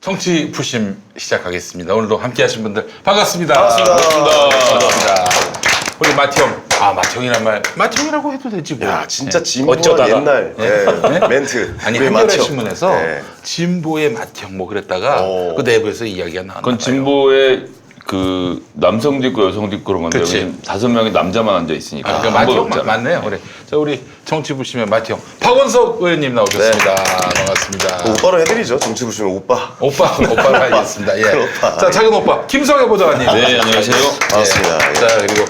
정치 부심 시작하겠습니다. 오늘도 함께 하신 분들 반갑습니다. 반갑습니다. 우리 마티형. 마티형이란 말. 마티형이라고 해도 되지 뭐. 야, 진짜 진보한 어쩌다가. 옛날 멘트. 아니 우리 한겨레 마티형. 신문에서 네. 진보의 마티형 뭐 그랬다가 그 내부에서 이야기가 나왔나 그건 봐요. 진보의 그 남성도 있고 여성도 있고 그런 건데 그치. 여기 5명이 남자만 앉아 있으니까 그러니까 마티형 맞네요. 그래. 자 우리 정치 부심의 마티형 박원석 의원님 나오셨습니다. 반갑습니다. 오빠로 해드리죠. 정치 보시면 오빠. 오빠로 하겠습니다. 예. 오빠. 자 작은 오빠 김성애 보좌관님. 네, 안녕하세요. 반갑습니다. 예. 자 그리고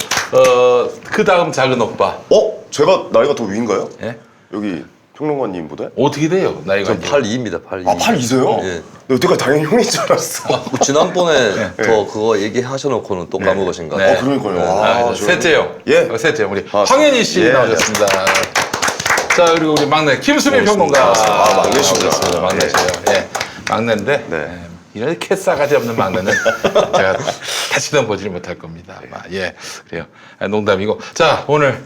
그 다음 작은 오빠. 제가 나이가 더 위인가요? 예? 여기 평론가님보다? 어떻게 돼요 나이가? 전 82입니다. 82. 82세요? 예. 나 여태까지 당연히 형인 줄 알았어. 뭐 지난번에 더 그거 얘기하셔놓고는 또 까먹으신 거 네. 같아요. 그러니까요. 셋째요. 예. 셋째요. 우리 아, 황현희 씨 예, 나오셨습니다. 자 그리고 우리 막내 김수민 평론가. 막내십니다. 나오셨습니다. 막내세요. 예. 막내인데 네. 이렇게 싸가지 없는 막내는 제가 다시는 보지 못할 겁니다. 예, 그래요. 농담이고. 자 오늘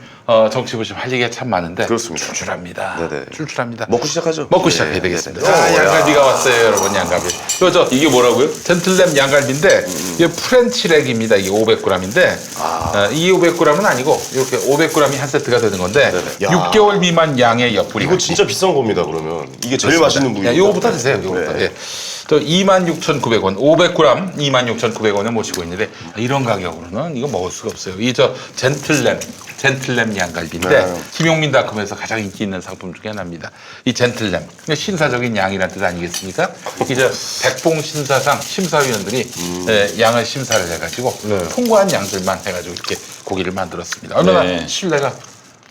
정치 부심 할 얘기가 참 많은데 그렇습니다. 출출합니다. 네네. 출출합니다. 먹고 시작하죠. 먹고 예. 시작해야 되겠습니다. 네. 자, 양갈비가 왔어요, 여러분. 양갈비. 이게 뭐라고요? 젠틀램 양갈비인데 이게 프렌치렉입니다. 이게 500g인데 이 500g은 아니고 이렇게 500g이 한 세트가 되는 건데 야. 6개월 미만 양의 옆구리. 이거 진짜 비싼 겁니다. 그러면 이게 제일 맛있는 부위. 요거부터 드세요. 요거부터. 네. 예. 저 26,900원, 500g 26,900원에 모시고 있는데 이런 가격으로는 이거 먹을 수가 없어요. 이 저 젠틀램 양갈비인데 네. 김용민닷컴에서 가장 인기 있는 상품 중에 하나입니다. 이 젠틀램, 신사적인 양이라는 뜻 아니겠습니까? 이제 백봉 신사상 심사위원들이 양을 심사를 해가지고 통과한 양들만 해가지고 이렇게 고기를 만들었습니다. 얼마나 네. 신뢰가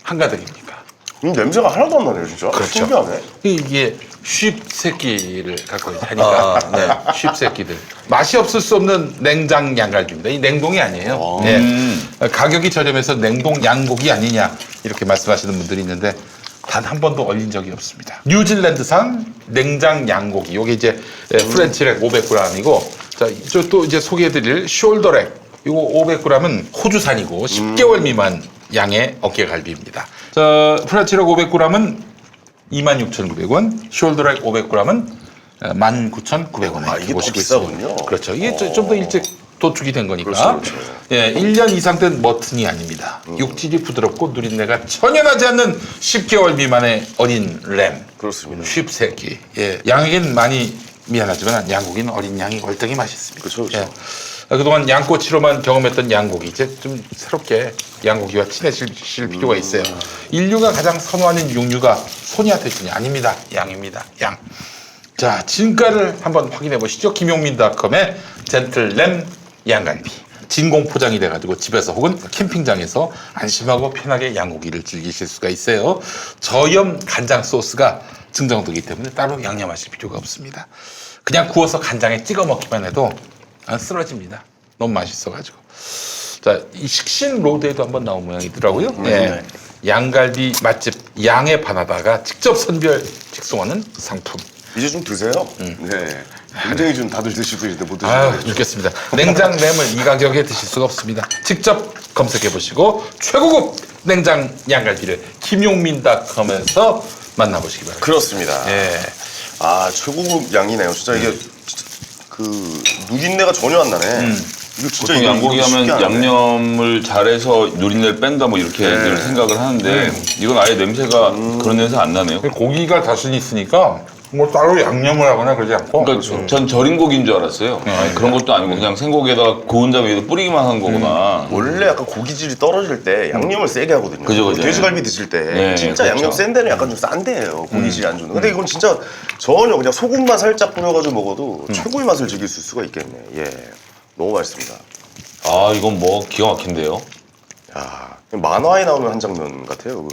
한가득입니까? 냄새가 하나도 안 나네요, 진짜. 그렇죠. 신기하네. 이게 쉽새끼를 갖고 하니까 쉽새끼들 맛이 없을 수 없는 냉장 양갈비입니다. 이 냉동이 아니에요. 네. 가격이 저렴해서 냉동 양고기 아니냐 이렇게 말씀하시는 분들이 있는데 단 한 번도 얼린 적이 없습니다. 뉴질랜드산 냉장 양고기 이게 이제 프렌치렉 500g이고 또 이제 소개해드릴 숄더렉 이거 500g은 호주산이고 10개월 미만 양의 어깨갈비입니다. 자, 프렌치렉 500g은 26,900원, 숄더렉 500g은 19,900원에 이게 더 모시고 비싸군요. 있습니다. 그렇죠. 이게 좀 더 일찍 도축이 된 거니까. 그렇죠. 예, 1년 이상 된 머튼이 아닙니다. 육질이 부드럽고 누린내가 전혀 나지 않는 10개월 미만의 어린 램. 그렇습니다. 쉽새끼. 예, 양에겐 많이 미안하지만 양고기는 어린 양이 월등히 맛있습니다. 그렇죠. 그동안 양꼬치로만 경험했던 양고기 이제 좀 새롭게 양고기와 친해질 필요가 있어요. 인류가 가장 선호하는 육류가 소냐 돼지냐 아닙니다. 양입니다. 양. 자 진가를 한번 확인해 보시죠. 김용민닷컴의 젠틀램 양갈비. 진공 포장이 돼가지고 집에서 혹은 캠핑장에서 안심하고 편하게 양고기를 즐기실 수가 있어요. 저염 간장 소스가 증정되기 때문에 따로 양념하실 필요가 없습니다. 그냥 구워서 간장에 찍어 먹기만 해도 쓰러집니다. 너무 맛있어가지고. 자, 이 식신 로드에도 한번 나온 모양이더라고요. 네. 양갈비 맛집 양의 바나다가 직접 선별 직송하는 상품. 이제 좀 드세요. 네. 굉장히 좀 다들 드시고 있는데 못 드시고. 아유, 죽겠습니다. 냉장 램을 이 가격에 드실 수가 없습니다. 직접 검색해 보시고 최고급 냉장 양갈비를 김용민닷컴에서 만나보시기 바랍니다. 그렇습니다. 예. 최고급 양이네요. 진짜 이게 그 누린내가 전혀 안 나네. 이거 진짜 보통 양고기 이거 하면 쉽지 않네. 양념을 잘해서 누린내를 뺀다 뭐 이렇게 늘 생각을 하는데 이건 아예 냄새가 그런 냄새 안 나네요. 고기가 자신 있으니까 뭐 따로 양념을 하거나 그러지 않고. 그러니까 전 절인 고기인 줄 알았어요. 아니, 그런 것도 아니고 그냥 생고기에다가 고운 다음에 위에다 뿌리기만 한 거구나. 원래 약간 고기질이 떨어질 때 양념을 세게 하거든요. 그죠. 돼지갈비 드실 때 네, 진짜 그렇죠. 양념 센 데는 약간 좀 싼데예요. 고기질이 안 좋은. 근데 이건 진짜 전혀 그냥 소금만 살짝 뿌려가지고 먹어도 최고의 맛을 즐길 수가 있겠네. 예, 너무 맛있습니다. 아 이건 뭐 기가 막힌데요. 야, 만화에 나오는 한 장면 같아요.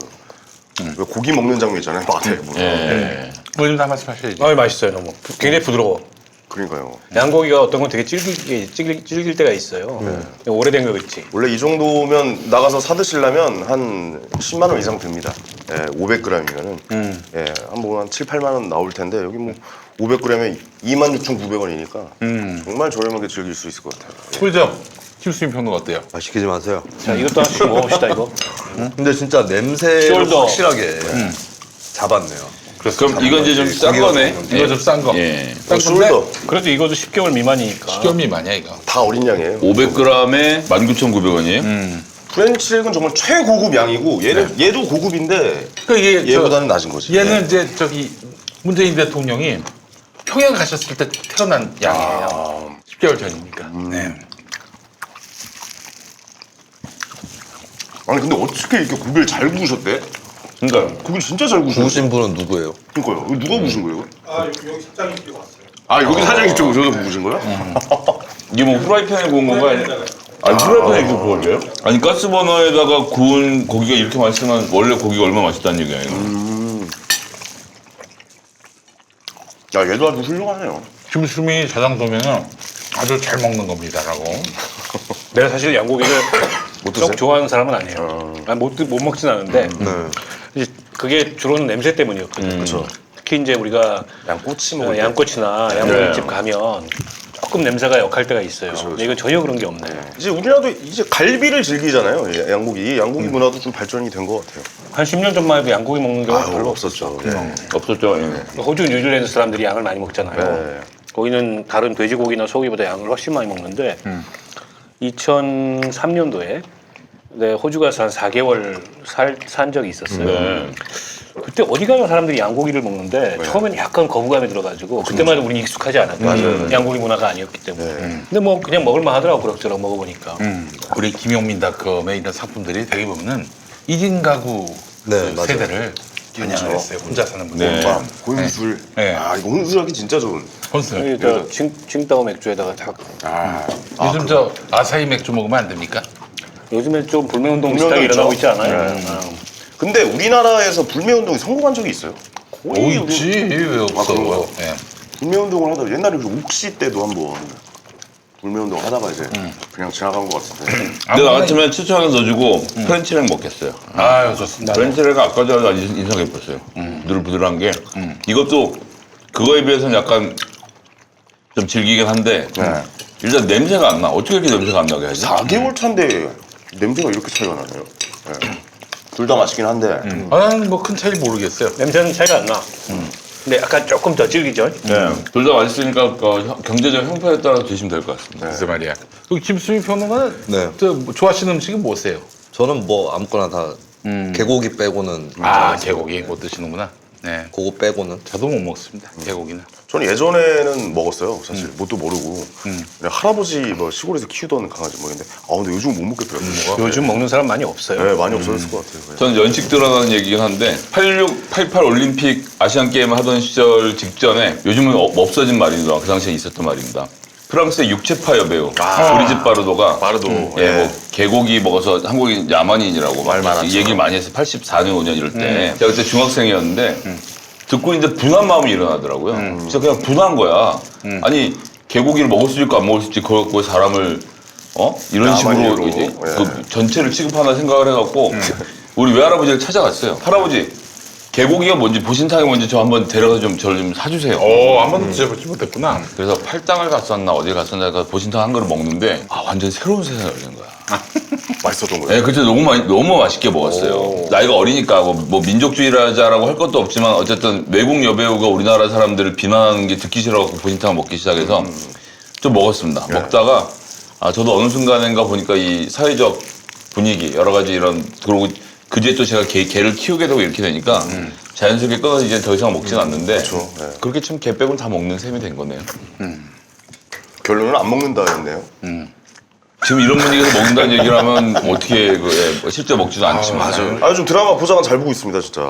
왜 고기 먹는 장면 있잖아요. 만화에 보면. 예. 뭐좀 다 말씀하셔야지. 맛있어요, 너무. 굉장히 부드러워. 그러니까요. 양고기가 어떤 건 되게 질길 때가 있어요. 오래된 거 있지. 원래 이 정도면 나가서 사 드시려면 한 10만 원 이상 듭니다. 예, 500g이면은 예, 한 7, 8만 원 나올 텐데 여기 뭐 500g에 26,900원이니까 정말 저렴하게 즐길 수 있을 것 같아요. 우리 저 김수민 평론 어때요? 시키지 마세요. 자, 이것도 하나씩 먹어봅시다, 이거. 근데 진짜 냄새를 숄더. 확실하게 잡았네요. 그럼 이건 이제 좀 싼 거네. 이거 좀 싼 거. 예. 싼 건데 숄더 그래도 이것도 10개월 미만이니까. 식견미만이야 이거. 다 어린 양이에요. 500g에 19,900원이에요. 프렌치렉은 정말 최고급 양이고 얘도 고급인데 그러니까 이게 얘보다는 낮은 거지. 얘는 이제 저기 문재인 대통령이 평양 가셨을 때 태어난 양이에요. 10개월 전이니까. 네. 아니 근데 어떻게 이렇게 고기를 잘 구우셨대? 그러니까 고기를 진짜 잘 구우셨대. 구우신 분은 누구예요? 그러니까요. 이거 누가 구우신 거예요? 여기 식장이 뛰고 왔어요. 아 여기 사장님 쪽 오셔서 구우신 거야? 이게 뭐 후라이팬에 구운 건가? 아니 후라이팬에 이렇게 구워져요? 아니 가스버너에다가 구운 고기가 이렇게 맛있으면 원래 고기가 얼마나 맛있다는 얘기야 이거. 야 얘도 아주 훌륭하네요. 김수미 자장도면은 아주 잘 먹는 겁니다라고. 내가 사실 양고기를 드세요? 썩 좋아하는 사람은 아니에요. 못 먹진 않은데 이제 그게 주로는 냄새 때문이었거든요. 그렇죠. 특히 이제 우리가 양꼬치 먹을 때. 양꼬치나 양고기집 가면 조금 냄새가 역할 때가 있어요. 근데 이건 전혀 그런 게 없네. 이제 우리나라도 이제 갈비를 즐기잖아요. 예, 양고기 문화도 좀 발전이 된 것 같아요. 한 10년 전만 해도 양고기 먹는 경우가 별로 없었죠. 예. 없었죠. 예. 호주, 뉴질랜드 사람들이 양을 많이 먹잖아요. 네. 거기는 다른 돼지고기나 소고기보다 양을 훨씬 많이 먹는데 2003년도에 내 호주 가서 한 4개월 산 적이 있었어요. 네. 그때 어디 가면 사람들이 양고기를 먹는데 처음엔 약간 거부감이 들어가지고 그때만 해도 우리는 익숙하지 않았거든요. 양고기 문화가 아니었기 때문에. 근데 뭐 그냥 먹을만 하더라고 그럭저럭 먹어보니까. 우리 김용민닷컴의 이런 상품들이 되게 보면은 1인 가구 네, 그 맞아요. 세대를 겨냥을 했어요. 혼자 사는 분들. 네. 혼술. 네. 아 이거 혼술하기 진짜 좋은. 혼술. 여기 저 칭따오 맥주에다가 딱 요즘 저 아사히 맥주 먹으면 안 됩니까? 요즘에 좀 불매운동 불매운동 비슷하게 일어나고 있죠? 있지 않아요? 네. 근데 우리나라에서 불매운동이 성공한 적이 있어요? 오 있지 왜 없어? 그런 거요? 예. 불매운동을 하다 옛날에 그 옥시 때도 한번 불매운동 하다가 이제 그냥 지나간 것 같은데. 근데 나 같으면 7,000원 넣어주고 프렌치렉 먹겠어요. 아유 좋습니다. 프렌치렉은 아까 전에 인상 깊었어요. 부들부들한 게 이것도 그거에 비해서는 약간 좀 질기긴 한데 일단 냄새가 안 나. 어떻게 이렇게 냄새가 안 나게 하지? 4개월 차인데 냄새가 이렇게 차이가 나네요. 둘 다 맛있긴 한데. 나는 뭐 큰 차이 모르겠어요. 냄새는 차이가 안 나. 근데 약간 조금 더 질기죠? 둘 다 맛있으니까 그 경제적 형편에 따라서 드시면 될 것 같습니다. 글쎄 말이야. 그 김수미 평론가는 네. 뭐 좋아하시는 음식은 뭐세요? 저는 뭐 아무거나 다 개고기 빼고는 아 개고기 못 드시는구나. 네. 그거 빼고는 저도 못 먹습니다. 개고기는. 저는 예전에는 먹었어요. 사실 뭣도 모르고 그냥 할아버지 뭐 시골에서 키우던 강아지 먹는데 근데 요즘 못 먹겠더라고요. 요즘 먹는 사람 많이 없어요. 네, 많이 없어졌을 것 같아요. 저는 연식 드러나는 얘기긴 한데 86, 88 올림픽 아시안 게임 하던 시절 직전에 요즘은 없어진 말입니다. 그 당시에 있었던 말입니다. 프랑스의 육체파 여배우 브리짓 바르도가 바르도. 뭐 개고기 먹어서 한국인 야만인이라고 말 많았죠. 얘기를 많이 해서 84년 5년 이럴 때 제가 그때 중학생이었는데 듣고 있는데 분한 마음이 일어나더라고요. 진짜 그냥 분한 거야. 아니 개고기를 먹을 수 있고 안 먹을 수 있지 그걸 사람을 이런 식으로 야만인으로. 이제 예. 그 전체를 취급하나 생각을 해갖고 우리 외할아버지를 찾아갔어요. 할아버지 개고기가 뭔지 보신탕이 뭔지 저 한번 데려가서 저를 좀 사주세요. 한 번도 드셔보지 못했구나. 그래서 팔당을 갔었나 어디 갔었나 가 보신탕 한 그릇 먹는데 완전 새로운 세상이 열린 거야. 맛있었던 거예요. 네, 그때 너무 맛있게 먹었어요. 나이가 어리니까 뭐 민족주의자라고 할 것도 없지만 어쨌든 외국 여배우가 우리나라 사람들을 비난하는 게 듣기 싫어갖고 보신탕을 먹기 시작해서 좀 먹었습니다. 먹다가 저도 어느 순간인가 보니까 이 사회적 분위기 여러 가지 이런 그리고 그 뒤에 또 제가 개를 키우게 되고 이렇게 되니까 자연스럽게 끊어서 이제 더 이상 먹지는 않는데 그렇게 참 개 빼고는 다 먹는 셈이 된 거네요. 결론은 안 먹는다였네요. 지금 이런 분위기에서 먹는다는 얘기를 하면 어떻게 실제 먹지도 않지만 맞아요. 요즘 드라마 보좌관 잘 보고 있습니다, 진짜.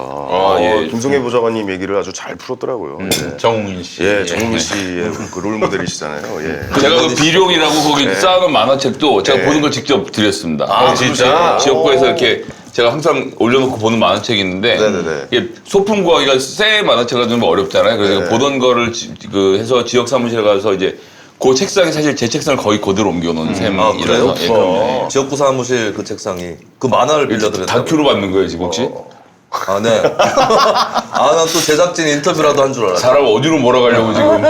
예. 김성애 보좌관님 얘기를 아주 잘 풀었더라고요. 정웅인 씨. 예, 정민 씨의 그 롤모델이시잖아요. 예. 제가 그 비룡이라고 거기 쌓아놓은 만화책도 제가 보는 걸 직접 드렸습니다. 진짜? 지역구에서 이렇게 제가 항상 올려놓고 보는 만화책이 있는데 네네네. 이게 소품 구하기가 새 만화책가 좀 어렵잖아요. 그래서 네. 보던 거를 해서 지역 사무실에 가서 이제 그 책상이 사실 제 책상을 거의 그대로 옮겨놓은 셈이라서 그래요? 예, 그럼요. 지역구 사무실 그 책상이 그 만화를 빌려드렸다고. 다큐로 받는 거예요 지금 혹시? 아, 네. 난 또 제작진 인터뷰라도 한 줄 알았어. 사람 어디로 몰아가려고 지금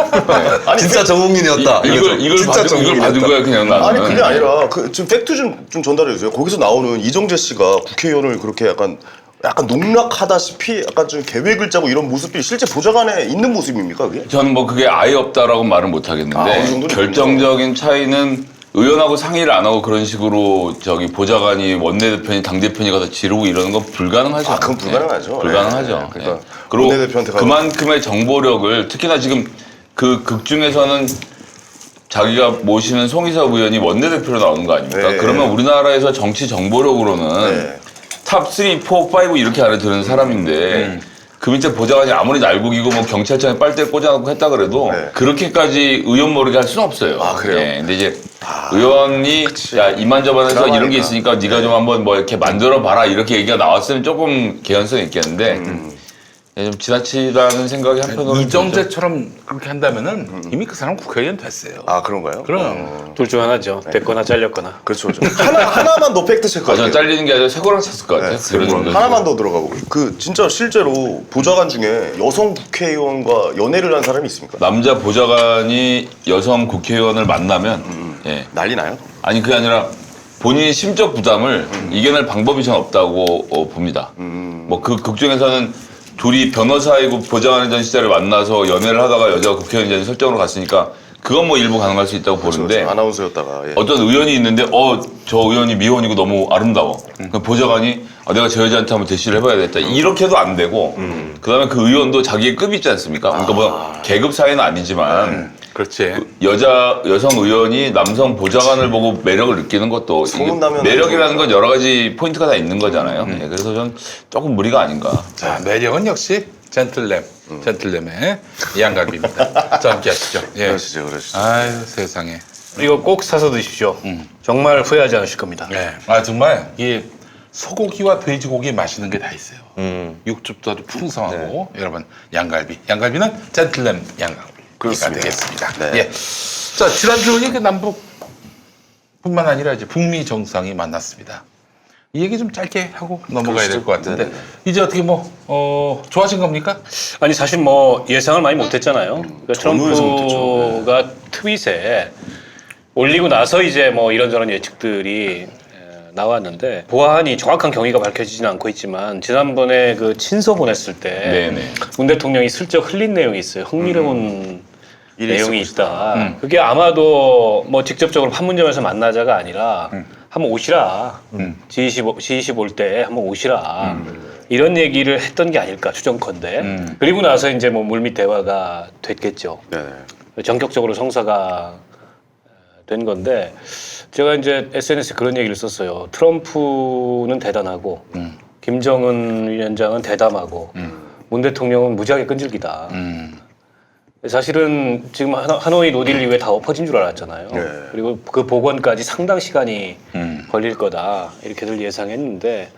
진짜 정웅인이었다. 이걸 진짜 받은 거야 그냥 나는. 아니 그게 아니라 지금 팩트 좀 전달해 주세요. 거기서 나오는 이정재 씨가 국회의원을 그렇게 약간 약간 농락하다시피 약간 좀 계획을 짜고 이런 모습들이 실제 보좌관에 있는 모습입니까 그게? 저는 뭐 그게 아예 없다라고 말은 못 어느 하겠는데 정도는 결정적인 차이는 의원하고 상의를 안 하고 그런 식으로 저기 보좌관이 원내대표니 당대표니 가서 지르고 이러는 건 불가능하죠. 아, 그건 불가능하죠. 네, 불가능하죠. 네, 그러니까 네. 그리고 원내대표한테 가서- 그만큼의 정보력을 특히나 지금 그 극 중에서는 자기가 모시는 송희섭 의원이 원내대표로 나오는 거 아닙니까? 네. 그러면 우리나라에서 정치 정보력으로는 네. 탑 3, 4, 5 이렇게 안에 드는 사람인데 그 밑에 보좌관이 아무리 날고기고 뭐 경찰청에 빨대를 꽂아놓고 했다 그래도 네. 그렇게까지 의원 모르게 할 수는 없어요. 아, 그래요? 예, 근데 이제 의원이 야 이만저만해서 이런 게 드라마니까. 있으니까 네가 좀 한번 뭐 이렇게 만들어 봐라 이렇게 얘기가 나왔으면 조금 개연성이 있겠는데 예, 좀 지나치다는 생각이 한편으로 이정재처럼 그렇게 한다면은 이미 그 사람 국회의원 됐어요. 아 그런가요? 그럼. 둘 중 하나죠. 됐거나 잘렸거나. 그렇죠. 하나만 더 팩트 체크. 저는 잘리는 게 아니라 쇠고랑 찼을 것 같아요. 그런 정도. 하나만 더 들어가고 그 진짜 실제로 보좌관 중에 여성 국회의원과 연애를 한 사람이 있습니까? 남자 보좌관이 여성 국회의원을 만나면 예. 난리 나요? 아니 그게 아니라 본인이 심적 부담을 이겨낼 방법이 전 없다고 봅니다. 뭐 그 극 중에서는 둘이 변호사이고 보좌관이던 시절에 만나서 연애를 하다가 여자가 국회의원이 설정으로 갔으니까 그건 뭐 일부 가능할 수 있다고 보는데 그렇죠. 아나운서였다가 예. 어떤 의원이 있는데 저 의원이 미혼이고 너무 아름다워. 그럼 보좌관이 내가 저 여자한테 한번 대시를 해봐야겠다. 이렇게도 안 되고 그다음에 그 의원도 자기의 급이 있지 않습니까? 그러니까 뭐 계급 사이는 아니지만 그렇지. 여성 의원이 남성 보좌관을 보고 매력을 느끼는 것도 이게 소문나면 매력이라는 건 여러 가지 포인트가 다 있는 거잖아요. 예, 그래서 전 조금 무리가 아닌가. 자, 매력은 역시 젠틀램의 양갈비입니다. 자, 함께 하시죠. 예. 그러시죠, 그러시죠. 아유, 세상에. 이거 꼭 사서 드십시오. 정말 후회하지 않으실 겁니다. 네. 아, 정말 이 소고기와 돼지고기 맛있는 게 다 있어요. 육즙도 아주 풍성하고 여러분 양갈비. 양갈비는 젠틀램 양갈비가 그렇습니다. 되겠습니다. 네. 예. 자, 지난주에 그 남북뿐만 아니라 이제 북미 정상이 만났습니다. 이 얘기 좀 짧게 하고 넘어가야 될 것 같은데 네네. 이제 어떻게 좋아진 겁니까? 아니 사실 뭐 예상을 많이 못했잖아요. 그러니까 전혀 예상 트럼프가 트윗에 올리고 나서 이제 뭐 이런저런 예측들이 나왔는데 보안이 정확한 경위가 밝혀지지는 않고 있지만 지난번에 그 친서 보냈을 때 네네. 문 대통령이 슬쩍 흘린 내용이 있어요. 흥미로운 일이 내용이 있을 있다. 그게 아마도 뭐 직접적으로 판문점에서 만나자가 아니라 한번 오시라. G20 올 때 한번 오시라. 이런 얘기를 했던 게 아닐까 추정컨대. 그리고 나서 이제 뭐 물밑 대화가 됐겠죠. 네. 전격적으로 성사가 된 건데 제가 이제 SNS에 그런 얘기를 썼어요. 트럼프는 대단하고 김정은 위원장은 대담하고 문 대통령은 무지하게 끈질기다. 사실은 지금 하노이 노딜 이후에 다 엎어진 줄 알았잖아요. 네. 그리고 그 복원까지 상당 시간이 걸릴 거다 이렇게들 예상했는데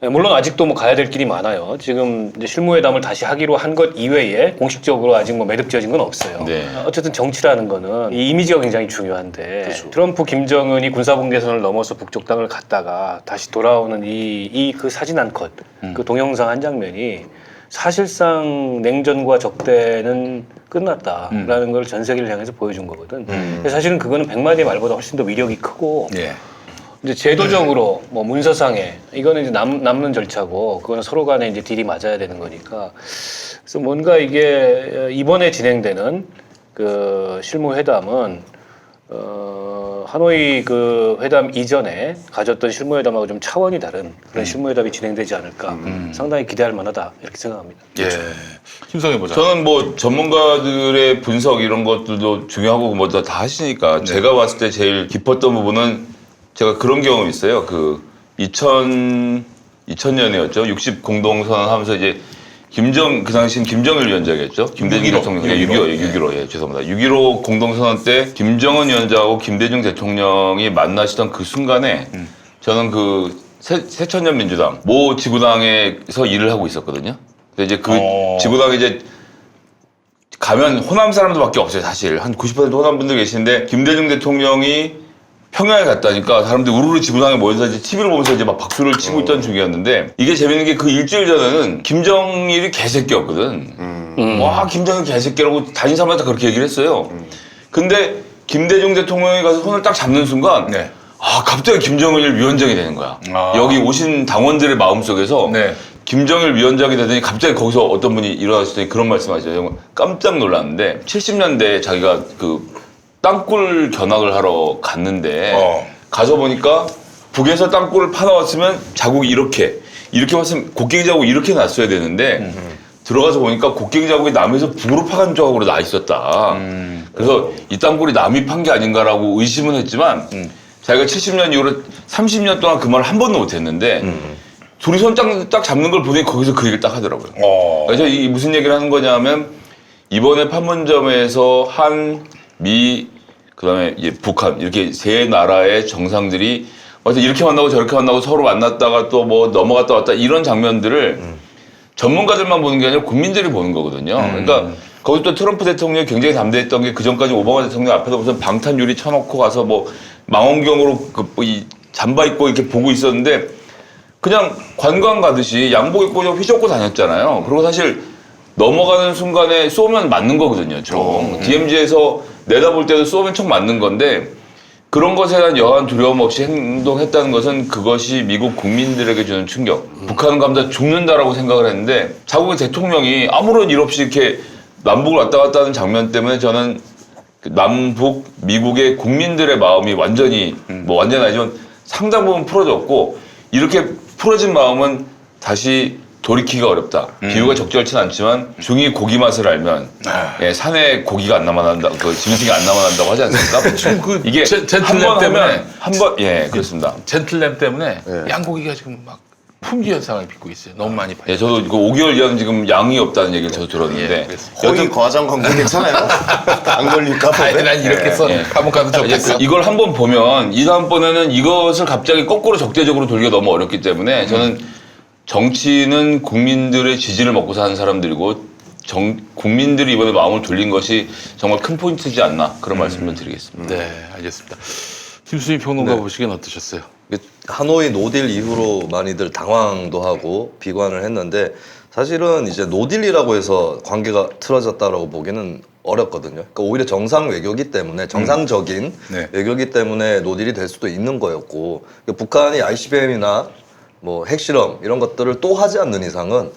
물론 아직도 뭐 가야 될 길이 많아요. 지금 이제 실무회담을 다시 하기로 한 것 이외에 공식적으로 아직 뭐 매듭지어진 건 없어요. 네. 어쨌든 정치라는 거는 이 이미지가 굉장히 중요한데 그렇죠. 트럼프 김정은이 군사분계선을 넘어서 북쪽 땅을 갔다가 다시 돌아오는 그 사진 한 컷, 그 동영상 한 장면이 사실상 냉전과 적대는 끝났다라는 걸 전 세계를 향해서 보여준 거거든. 근데 사실은 그거는 100마디의 말보다 훨씬 더 위력이 크고 예. 이제 제도적으로 뭐 문서상에 이거는 이제 남는 절차고 그거는 서로 간에 이제 딜이 맞아야 되는 거니까 그래서 뭔가 이게 이번에 진행되는 그 실무회담은 하노이 그 회담 이전에 가졌던 실무회담하고 좀 차원이 다른 그런 실무회담이 진행되지 않을까 상당히 기대할 만하다 이렇게 생각합니다. 예. 김성애 보자. 저는 뭐 전문가들의 분석 이런 것들도 중요하고 뭐 다 하시니까 제가 봤을 때 제일 깊었던 부분은 제가 그런 경험이 있어요. 그 2000년이었죠. 60 공동선언 하면서 이제 그 당시엔 김정일 위원장이었죠. 김대중 대통령, 6.15, 예, 죄송합니다. 6.15 공동선언 때 김정은 위원장하고 김대중 대통령이 만나시던 그 순간에 저는 그 새천년 민주당, 모 지구당에서 일을 하고 있었거든요. 근데 이제 그 지구당에 이제 가면 호남 사람들밖에 없어요, 사실. 한 90% 호남 분들 계시는데 김대중 대통령이 평양에 갔다니까 사람들이 우르르 지구당에 모여서 이제 TV를 보면서 이제 막 박수를 치고 있던 중이었는데 이게 재밌는 게 그 일주일 전에는 김정일이 개새끼였거든. 와, 김정일 개새끼라고 다닌 사람한테 그렇게 얘기를 했어요. 근데 김대중 대통령이 가서 손을 딱 잡는 순간 네. 갑자기 김정일 위원장이 되는 거야. 아. 여기 오신 당원들의 마음속에서 네. 김정일 위원장이 되더니 갑자기 거기서 어떤 분이 일어나시더니 그런 말씀하시죠. 정말 깜짝 놀랐는데 70년대에 자기가 그 땅굴 견학을 하러 갔는데 가서 보니까 북에서 땅굴을 파나왔으면 자국이 이렇게 왔으면 곡괭이 자국이 이렇게 났어야 되는데 들어가서 보니까 곡괭이 자국이 남에서 북으로 파간 자국으로 나 있었다. 그래서 이 땅굴이 남이 판 게 아닌가라고 의심은 했지만 자기가 70년 이후로 30년 동안 그 말을 한 번도 못 했는데 둘이 손 딱 잡는 걸 보더니 거기서 그 얘기를 딱 하더라고요. 그래서 이 무슨 얘기를 하는 거냐면 이번에 판문점에서 한, 미, 그다음에 이제 북한 이렇게 세 나라의 정상들이 어쨌든 이렇게 만나고 저렇게 만나고 서로 만났다가 또 뭐 넘어갔다 왔다 이런 장면들을 전문가들만 보는 게 아니라 국민들이 보는 거거든요. 그러니까 거기 또 트럼프 대통령이 굉장히 담대했던 게 그전까지 오바마 대통령 앞에서 무슨 방탄 유리 쳐놓고 가서 뭐 망원경으로 이 잠바 입고 이렇게 보고 있었는데 그냥 관광 가듯이 양복 입고 좀 휘젓고 다녔잖아요. 그리고 사실 넘어가는 순간에 쏘면 맞는 거거든요. 총 DMZ에서 내다볼 때도 쏘면 총 맞는 건데 그런 것에 대한 여한 두려움 없이 행동했다는 것은 그것이 미국 국민들에게 주는 충격. 북한은 감다 죽는다라고 생각을 했는데 자국의 대통령이 아무런 일 없이 이렇게 남북을 왔다 갔다 하는 장면 때문에 저는 남북 미국의 국민들의 마음이 완전히 뭐 완전히 아니지만 상당 부분 풀어졌고 이렇게 풀어진 마음은 다시 돌이키기가 어렵다. 비유가 적절치는 않지만 중이 고기 맛을 알면 예, 산에 고기가 안 남아난다. 그 짐승이 안 남아난다고 하지 않습니까? 그 이게 한 번 하면 예 그렇습니다. 젠틀램 때문에 양고기가 지금 막 품귀 현상을 빚고 있어요. 너무 많이 팔려. 예, 저도 그 5개월 이하는 지금 양이 없다는 얘기를 저도 들었는데 거의 과장 광고 괜찮아요? 안 걸릴까 봐. 아니, 난 이렇게 해서 감옥 가도 좋겠어. 이걸 한번 보면 이 다음번에는 이것을 갑자기 거꾸로 적대적으로 돌기가 너무 어렵기 때문에 저는 정치는 국민들의 지지를 먹고 사는 사람들이고 국민들이 이번에 마음을 돌린 것이 정말 큰 포인트지 않나 그런 말씀을 드리겠습니다. 네, 알겠습니다. 김수희 평론가 보시기엔 어떠셨어요? 하노이 노딜 이후로 많이들 당황도 하고 비관을 했는데 사실은 이제 노딜이라고 해서 관계가 틀어졌다라고 보기는 어렵거든요. 그러니까 오히려 정상 외교기 때문에 정상적인 네. 외교기 때문에 노딜이 될 수도 있는 거였고 그러니까 북한이 ICBM이나 뭐 핵실험 이런 것들을 또 하지 않는 이상은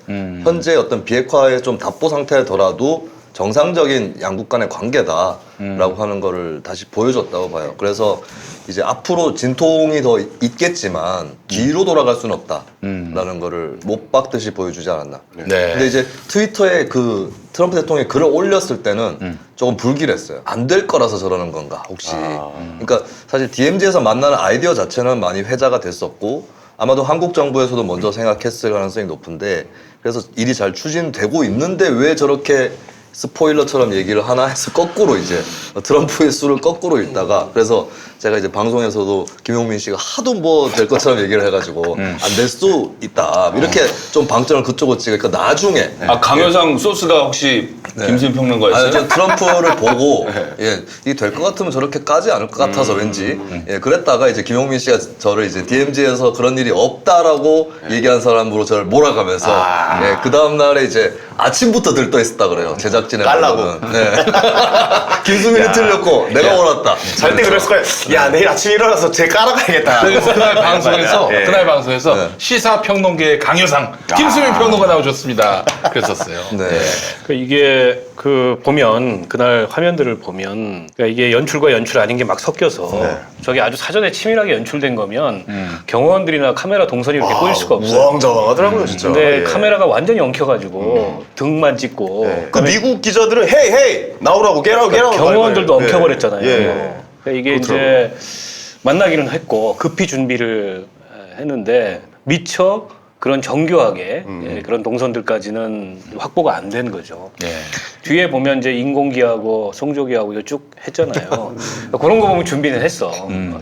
현재 어떤 비핵화의 좀 답보 상태더라도 정상적인 양국 간의 관계다라고 하는 거를 다시 보여줬다고 봐요. 그래서 이제 앞으로 진통이 더 있겠지만 뒤로 돌아갈 수는 없다라는 거를 못 박듯이 보여주지 않았나. 네. 근데 이제 트위터에 그 트럼프 대통령이 글을 올렸을 때는 조금 불길했어요. 안 될 거라서 저러는 건가 혹시. 그러니까 사실 DMZ에서 만나는 아이디어 자체는 많이 회자가 됐었고 아마도 한국 정부에서도 먼저 생각했을 가능성이 높은데 그래서 일이 잘 추진되고 있는데 왜 저렇게 스포일러처럼 얘기를 하나 해서 거꾸로 이제 트럼프의 수를 거꾸로 읽다가 그래서 제가 이제 방송에서도 김용민 씨가 하도 뭐 될 것처럼 얘기를 해가지고 안 될 수 있다 이렇게 좀 방점을 그쪽으로 찍으니까 나중에 강효상 소스가 혹시 김수희 평론가였어요? 아니, 저 트럼프를 보고 예, 이게 될 것 같으면 저렇게 까지 않을 것 같아서 왠지 예, 그랬다가 이제 김용민 씨가 저를 이제 DMZ에서 그런 일이 없다라고 얘기한 사람으로 저를 몰아가면서 예, 그 다음 날에 이제 아침부터 들떠 있었다 그래요 제작진의 깔라고. 말로는. 네. 김수민이 틀렸고 내가 옳았다. 절대 그랬을 거야. 야 내일 아침에 일어나서 쟤 깔아가야겠다. 그래서 그날 방송에서 예. 그날 방송에서 시사 평론계의 강효상 김수민 평론가 나오셨습니다. 그랬었어요. 네. 그 이게 그 보면 그날 화면들을 보면 그러니까 이게 연출과 연출 아닌 게 막 섞여서 저게 아주 사전에 치밀하게 연출된 거면 경호원들이나 카메라 동선이 이렇게 꼬일 수가 없어요. 우왕좌왕하더라고요 진짜. 근데 예. 카메라가 완전히 엉켜가지고 등만 찍고 그 그다음에 미국 기자들은 헤이 나오라고 깨라고 경호원들도 예. 엉켜버렸잖아요. 예. 그러니까 이게 이제 만나기는 했고 급히 준비를 했는데 미처 그런 정교하게 예, 그런 동선들까지는 확보가 안 된 거죠. 네. 뒤에 보면 이제 인공기하고 송조기하고 이거 쭉 했잖아요. 그런 거 보면 준비는 했어.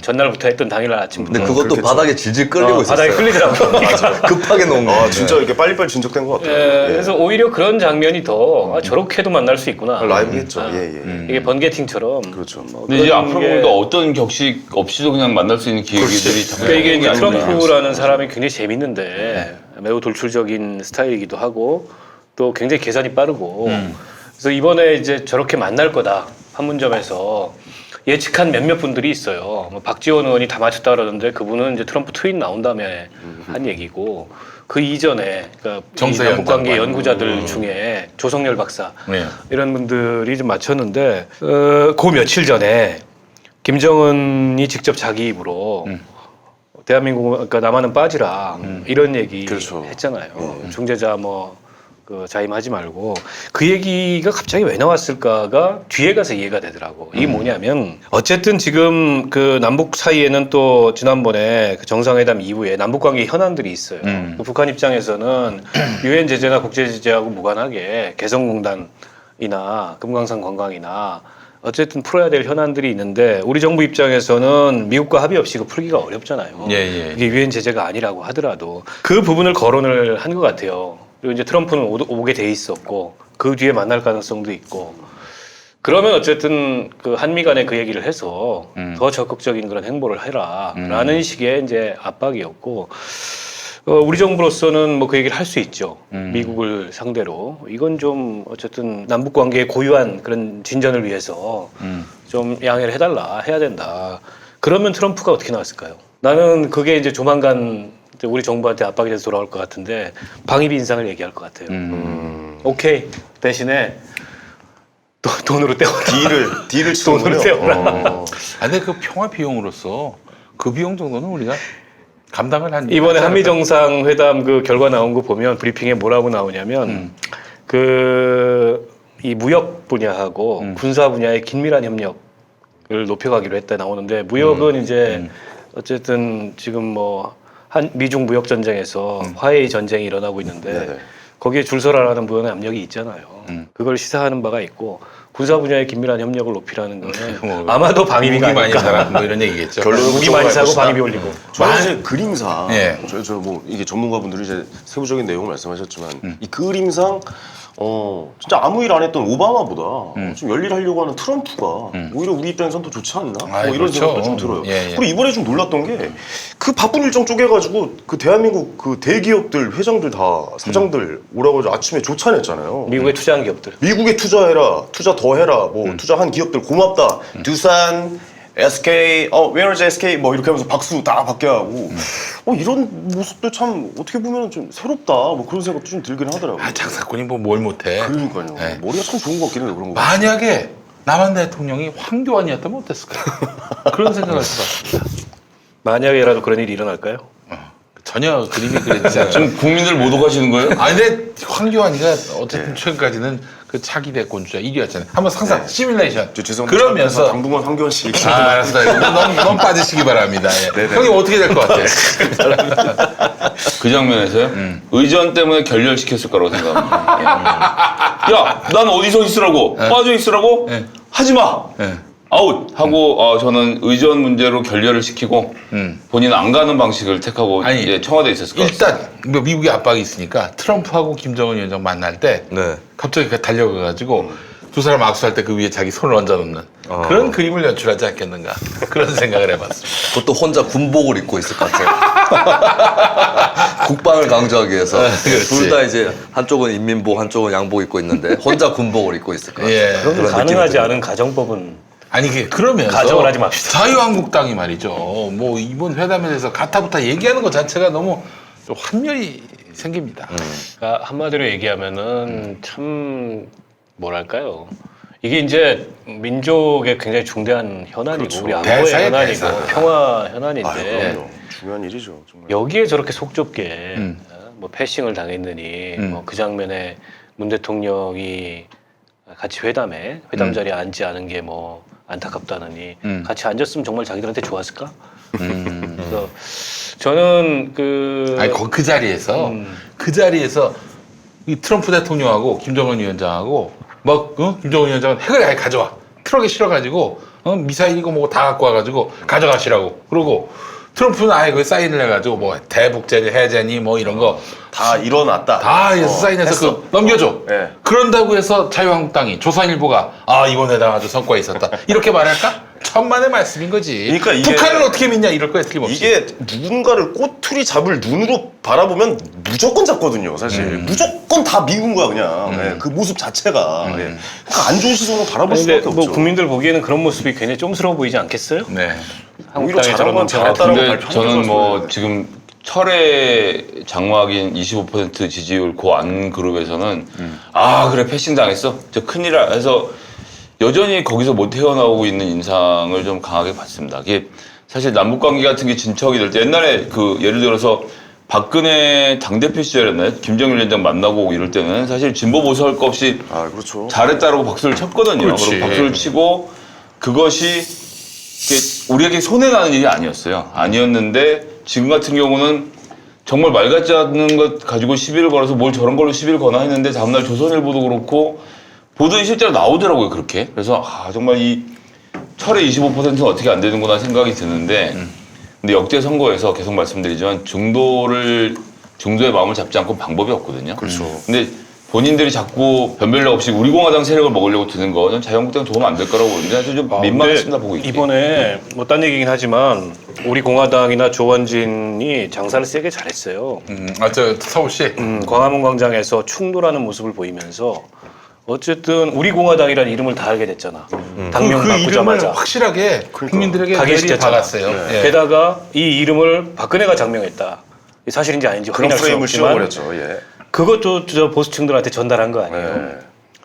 전날부터 했던 당일날 아침부터. 근데 그것도 바닥에 질질 끌리고 있었어요. 바닥에 끌리더라고요. 급하게 놓은 거. 아 진짜 이렇게 빨리빨리 진척된 것 같아요. 예, 그래서 오히려 그런 장면이 더 저렇게도 만날 수 있구나. 라이브했죠. 아, 예. 이게 번개팅처럼. 그렇죠. 근데 이제 앞으로 보니까 어떤 격식 없이도 그냥 만날 수 있는 기회들이 그러니까 이게 이제 아니구나. 트럼프라는 사람이 굉장히 재밌는데 매우 돌출적인 스타일이기도 하고 또 굉장히 계산이 빠르고 그래서 이번에 이제 저렇게 만날 거다 판문점에서 예측한 몇몇 분들이 있어요. 뭐 박지원 의원이 다 맞췄다 그러는데 그분은 이제 트럼프 트윗 나온 다음에 한 얘기고 그 이전에 그러니까 정세현 남북관계 장관. 연구자들 중에 조성열 박사 네. 이런 분들이 좀 맞췄는데 그 며칠 전에 김정은이 직접 자기 입으로 대한민국 그러니까 남한은 빠지라 이런 얘기 그렇죠. 했잖아요. 중재자 그 자임하지 말고 그 얘기가 갑자기 왜 나왔을까가 뒤에 가서 이해가 되더라고. 이게 뭐냐면 어쨌든 지금 그 남북 사이에는 또 지난번에 그 정상회담 이후에 남북 관계 현안들이 있어요. 그 북한 입장에서는 유엔 제재나 국제 제재하고 무관하게 개성공단이나 금강산 관광이나 어쨌든 풀어야 될 현안들이 있는데 우리 정부 입장에서는 미국과 합의 없이 그 풀기가 어렵잖아요. 예. 이게 유엔 제재가 아니라고 하더라도 그 부분을 거론을 한 것 같아요. 그리고 이제 트럼프는 오게 돼 있었고 그 뒤에 만날 가능성도 있고 그러면 어쨌든 그 한미 간에 그 얘기를 해서 더 적극적인 그런 행보를 해라라는 식의 이제 압박이었고 우리 정부로서는 뭐 그 얘기를 할 수 있죠. 미국을 상대로 이건 좀 어쨌든 남북 관계의 고유한 그런 진전을 위해서 좀 양해를 해달라 해야 된다. 그러면 트럼프가 어떻게 나왔을까요? 나는 그게 이제 조만간 우리 정부한테 압박이 돼서 돌아올 것 같은데 방위비 인상을 얘기할 것 같아요. 오케이 대신에 돈으로 떼어라. 딜을 돈으로 치는군요. 떼어라. 근데 그 평화 비용으로서 그 비용 정도는 우리가 감당을 한 이번에 한미 정상회담 그 결과 나온 거 보면 브리핑에 뭐라고 나오냐면 이 무역 분야하고 군사 분야의 긴밀한 협력을 높여가기로 했다 나오는데 무역은 이제 어쨌든 지금 한 미중 무역 전쟁에서 화해의 전쟁이 일어나고 있는데 네네. 거기에 줄서라라는 부분의 압력이 있잖아요. 그걸 시사하는 바가 있고 군사 분야의 긴밀한 협력을 높이라는 거는 아마도 방위비가 무기 많이 아닐까. 사라 뭐 이런 얘기겠죠. 결론은 무기 많이 사고 방위비 올리고. 저는 이제 그림상, 예. 이게 전문가분들이 이제 세부적인 내용을 말씀하셨지만 이 그림상 진짜 아무 일 안 했던 오바마보다 좀 열일하려고 하는 트럼프가 오히려 우리 입장에선 더 좋지 않나? 아이, 이런 그렇죠. 생각도 좀 들어요. 예. 그리고 이번에 좀 놀랐던 게 그 바쁜 일정 쪼개가지고 그 대한민국 그 대기업들 회장들 다 사장들 오라고 해서 아침에 조찬했잖아요. 미국에 투자한 기업들. 미국에 투자해라, 투자 더 해라, 투자한 기업들 고맙다. 두산, SK, where is SK? 이렇게 하면서 박수 다 받게 하고, 이런 모습도 참 어떻게 보면 좀 새롭다. 그런 생각도 좀 들긴 하더라고요. 장사꾼이 뭘 못해. 그러니까요. 네. 머리가 참 좋은 것 같긴 해요, 그런 거. 만약에 남한 대통령이 황교안이었다면 어땠을까요? 그런 생각을 해봤습니다. 만약에라도 그런 일이 일어날까요? 전혀 그림이 그려지지 않아요. 지금 국민들 모독하시는 거예요? 근데 황교안이가 어쨌든 최근까지는 그 차기 대권주자 1위였잖아요. 한번 상상 시뮬레이션. 죄송합니다. 그러면서 당분간 황교안 씨 얘기 알았어요. 너무 빠지시기 바랍니다. 예. 형님 어떻게 될 것 같아요? 그 장면에서요? 의전 때문에 결렬시켰을 거라고 생각합니다. 야, 난 어디서 있으라고? 빠져 있으라고? 네. 하지 마! 네. 아웃! 하고 저는 의전 문제로 결렬을 시키고 본인은 안 가는 방식을 택하고 아니, 이제 청와대에 있었을 것 같아요. 일단 뭐 미국의 압박이 있으니까 트럼프하고 김정은 위원장 만날 때 네. 갑자기 달려가가지고 두 사람 악수할 때 그 위에 자기 손을 얹어놓는 그런 그림을 연출하지 않겠는가 그런 생각을 해봤습니다. 그것도 혼자 군복을 입고 있을 것 같아요. 국방을 강조하기 위해서 둘 다 이제 한쪽은 인민복, 한쪽은 양복 입고 있는데 혼자 군복을 입고 있을 것 같아요. 예. 그럼 그런 가능하지 느낌이 않은 가정법은 아니 그러면서 가정을 하지 맙시다. 자유한국당이 말이죠. 뭐 이번 회담에 대해서 가타부타 얘기하는 것 자체가 너무 좀 환멸이 생깁니다. 그러니까 한마디로 얘기하면은 참 뭐랄까요? 이게 이제 민족의 굉장히 중대한 현안이고 그렇죠. 우리 안보의 대사예요, 현안이고 대사. 평화 현안인데 그럼요. 중요한 일이죠, 정말. 여기에 저렇게 속 좁게 뭐 패싱을 당했느니 뭐 그 장면에 문 대통령이 같이 회담 자리에 앉지 않은 게 뭐 안타깝다느니 같이 앉았으면 정말 자기들한테 좋았을까? 그래서 저는 아니 그 자리에서 이 트럼프 대통령하고 김정은 위원장하고 김정은 위원장은 핵을 아예 가져와 트럭에 실어가지고 미사일이고 뭐고 다 갖고 와가지고 가져가시라고 그러고 트럼프는 아예 그 사인을 해가지고 뭐 대북제재 해제니 뭐 이런 거 다 일어났다. 다 해서 사인해서 했어. 그 넘겨줘. 예. 그런다고 해서 자유한국당이 조선일보가 이번 회담 아주 성과 있었다 이렇게 말할까? 천만의 말씀인 거지. 그러니까 이게- 북한을 어떻게 믿냐 이럴 거야 틀림없이. 이게 누군가를 꼬투리 잡을 눈으로 바라보면 무조건 잡거든요, 사실. 무조건 다 미운 거야, 그냥. 예, 그 모습 자체가. 예. 그러니까 안 좋은 시선으로 바라볼 아니, 근데 수밖에 뭐 없죠. 국민들 보기에는 그런 모습이 굉장히 쫌스러워 보이지 않겠어요? 네. 오히려 한국당에 저런 잘한 건 놈 잘했다라고 근데 발표하는 저는 거죠. 뭐 지금 철의 장막인 25% 지지율 그 안 그룹에서는 아 그래 패싱 당했어 저 큰일이야 해서 여전히 거기서 못 헤어나오고 있는 인상을 좀 강하게 받습니다. 이게 사실 남북 관계 같은 게 진척이 될 때 옛날에 그 예를 들어서 박근혜 당대표 시절이었나요? 김정일 위원장 만나고 오고 이럴 때는 사실 진보 보수 할 거 없이 아, 그렇죠. 잘했다라고 박수를 쳤거든요. 그렇지. 그리고 박수를 치고 그것이 이게 우리에게 손해나는 일이 아니었어요. 아니었는데 지금 같은 경우는 정말 말 같지 않는 것 가지고 시비를 걸어서 뭘 저런 걸로 시비를 거나 했는데 다음날 조선일보도 그렇고 보도에 실제로 나오더라고요. 그렇게. 그래서 아 정말 이 철의 25%는 어떻게 안 되는구나 생각이 드는데 근데 역대 선거에서 계속 말씀드리지만 중도의 마음을 잡지 않고 방법이 없거든요. 그렇죠. 근데 본인들이 자꾸 변별력 없이 우리 공화당 세력을 먹으려고 드는 거는 자유한국당 도움 안 될 거라고 보는데 사실 좀 민망했습니다 보고 있기. 이번에 뭐 딴 얘기긴 하지만 우리 공화당이나 조원진이 장사를 세게 잘했어요. 저 서울시. 광화문 광장에서 충돌하는 모습을 보이면서 어쨌든 우리 공화당이라는 이름을 다 알게 됐잖아. 당명 그 이름을 바꾸자마자. 확실하게 국민들에게 각인시켰잖아. 박았어요. 예. 게다가 이 이름을 박근혜가 장명했다. 이게 사실인지 아닌지 그런 확인할 수 프레임을 없지만 씌워버렸죠. 예. 그것도 저 보수층들한테 전달한 거 아니에요. 네.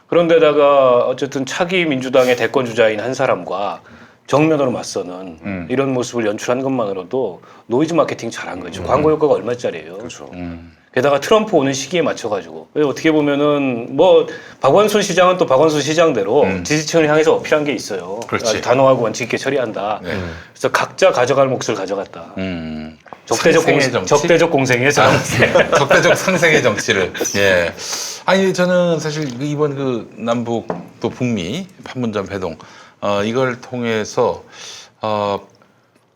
그런데다가 어쨌든 차기 민주당의 대권 주자인 한 사람과 정면으로 맞서는 이런 모습을 연출한 것만으로도 노이즈 마케팅 잘한 거죠. 광고 효과가 얼마짜리예요. 그렇죠. 게다가 트럼프 오는 시기에 맞춰가지고 어떻게 보면은 뭐 박원순 시장은 또 박원순 시장대로 지지층을 향해서 어필한 게 있어요. 그렇지. 아주 단호하고 원칙 있게 처리한다. 네. 그래서 각자 가져갈 몫을 가져갔다. 상생의 정치? 적대적 공생에 적대적 상생의 정치를. 예. 아니 저는 사실 이번 그 남북 또 북미 판문점 회동 이걸 통해서